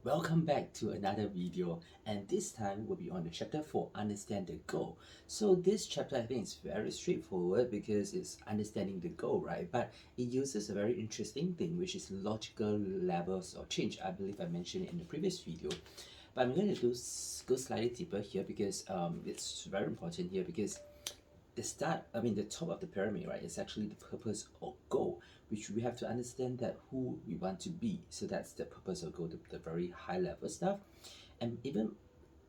Welcome back to another video, and this time we'll be on the chapter 4, Understand the Goal. So this chapter I think is very straightforward because it's understanding the goal, right? But it uses a very interesting thing, which is logical levels of change. I believe I mentioned it in the previous video. But I'm going to go slightly deeper here because it's very important here because the top of the pyramid, right, is actually the purpose or goal, which we have to understand that who we want to be. So that's the purpose or goal, the very high level stuff. And even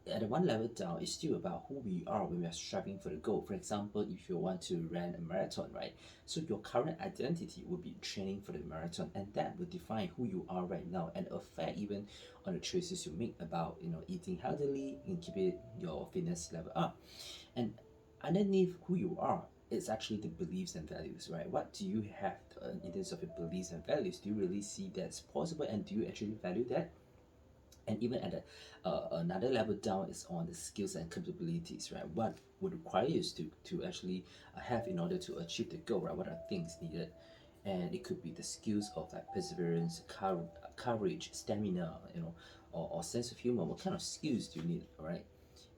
at the one level down, it's still about who we are when we are striving for the goal. For example, if you want to run a marathon, right? So your current identity will be training for the marathon, and that will define who you are right now and affect even on the choices you make about eating healthily and keeping your fitness level up. And underneath who you are, it's actually the beliefs and values, right? What do you have in terms of your beliefs and values? Do you really see that's possible, and do you actually value that? And even at another level down is on the skills and capabilities, right? What would require you to actually have in order to achieve the goal, right? What are things needed? And it could be the skills of like perseverance, courage, stamina, or sense of humor. What kind of skills do you need, all right?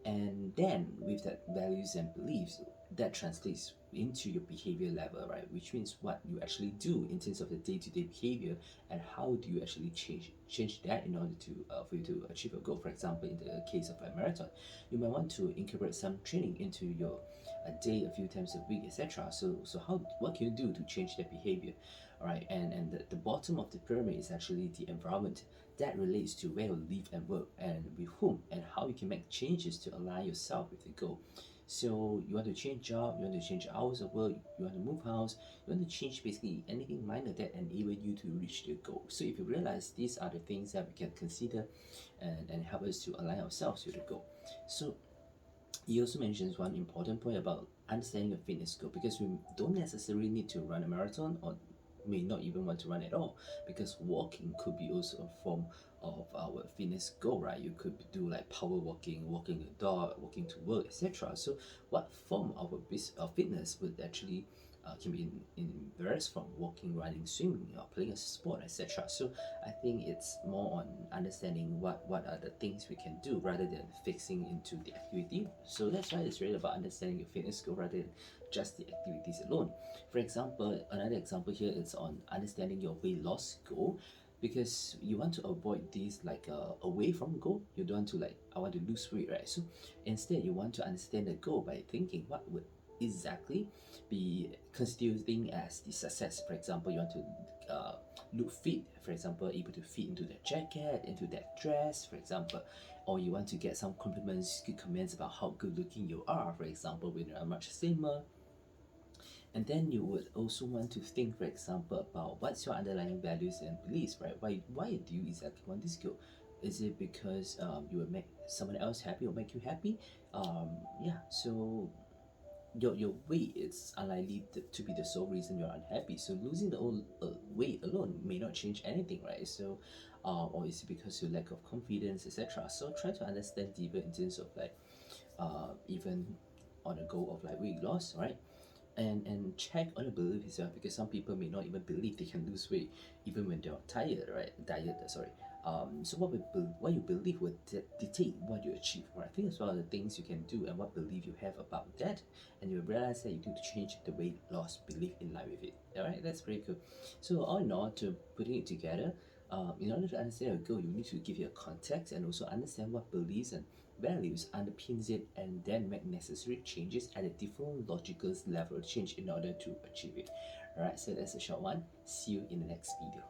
And then with that values and beliefs, that translates into your behavior level, right? Which means what you actually do in terms of the day-to-day behavior, and how do you actually change that in order to for you to achieve a goal. For example, in the case of a marathon, you might want to incorporate some training into your day a few times a week, etc. So how, what can you do to change that behavior? All right, and the bottom of the pyramid is actually the environment that relates to where you live and work, and with whom, and how you can make changes to align yourself with the goal. So you want to change job, you want to change hours of work, you want to move house, you want to change basically anything minor that enable you to reach your goal. So if you realize these are the things that we can consider and help us to align ourselves with the goal. So he also mentions one important point about understanding a fitness goal, because we don't necessarily need to run a marathon, or may not even want to run at all, because walking could be also a form of our fitness goal, right? You could do like power walking, walking the dog, walking to work, etc. So what form of fitness would actually can be in various from walking, running, swimming, or playing a sport, etc. So I think it's more on understanding what are the things we can do rather than fixing into the activity. So that's why it's really about understanding your fitness goal rather than just the activities alone. For example, another example here is on understanding your weight loss goal, because you want to avoid these like away from goal. You don't want to like, I want to lose weight, right? So instead you want to understand the goal by thinking what would exactly be constituting as the success. For example, you want to look fit, for example, able to fit into that jacket, into that dress, for example, or you want to get some compliments, good comments about how good looking you are, for example, when you are much slimmer. And then you would also want to think, for example, about what's your underlying values and beliefs, right? Why do you exactly want this goal? Is it because you will make someone else happy or make you happy? Yeah, so your weight is unlikely to be the sole reason you're unhappy. So losing the old weight alone may not change anything, right? So or is it because you lack of confidence, etc.? So try to understand deeper in terms of like even on a goal of like weight loss, right? And check on your belief as well, because some people may not even believe they can lose weight even when they're tired, right? Diet, sorry. So what you believe will dictate what you achieve, right? I think it's one of the things you can do and what belief you have about that, and you realize that you need to change the weight loss belief in line with it. All right, that's pretty cool. So all in all, to putting it together, in order to understand your goal, you need to give it a context and also understand what beliefs and values underpins it, and then make necessary changes at a different logical level of change in order to achieve it. Alright, so that's a short one. See you in the next video.